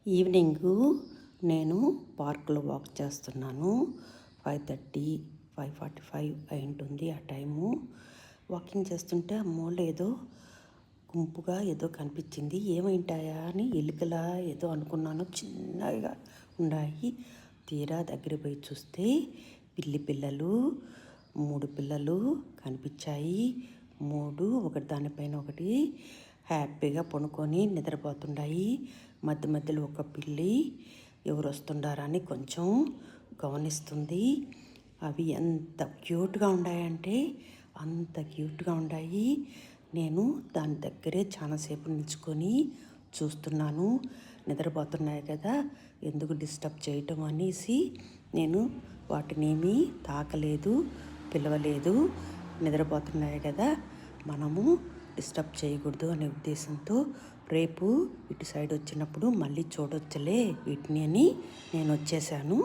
Evening నేను పార్క్లో walk చేస్తున్నాను. 5:30, 5:45 అయి ఉంటుంది ఆ టైము. వాకింగ్ చేస్తుంటే అమ్మోళ్ళు ఏదో గుంపుగా ఏదో కనిపించింది. ఏమైంటాయా అని ఎలుకలా ఏదో అనుకున్నాను. చిన్నగా ఉన్నాయి. తీరా దగ్గర పోయి చూస్తే పిల్లి పిల్లలు 3 పిల్లలు కనిపించాయి. 3 ఒకటి దానిపైన ఒకటి హ్యాపీగా పడుకొని నిద్రపోతుండాయి. మధ్య మధ్యలో ఒక పిల్లి ఎవరు వస్తుండారని కొంచెం గమనిస్తుంది. అవి ఎంత క్యూట్గా ఉన్నాయంటే అంత క్యూట్గా ఉన్నాయి. నేను దాని దగ్గరే చాలాసేపు నిల్చుకొని చూస్తున్నాను. నిద్రపోతున్నాయి కదా, ఎందుకు డిస్టర్బ్ చేయటం అనేసి నేను వాటినేమీ తాకలేదు, పిలవలేదు. నిద్రపోతున్నాయి కదా, మనము డిస్టర్బ్ చేయకూడదు అనే ఉద్దేశంతో రేపు ఇటు సైడ్ వచ్చినప్పుడు మళ్ళీ చూడొచ్చులే వీటిని అని నేను వచ్చేసాను.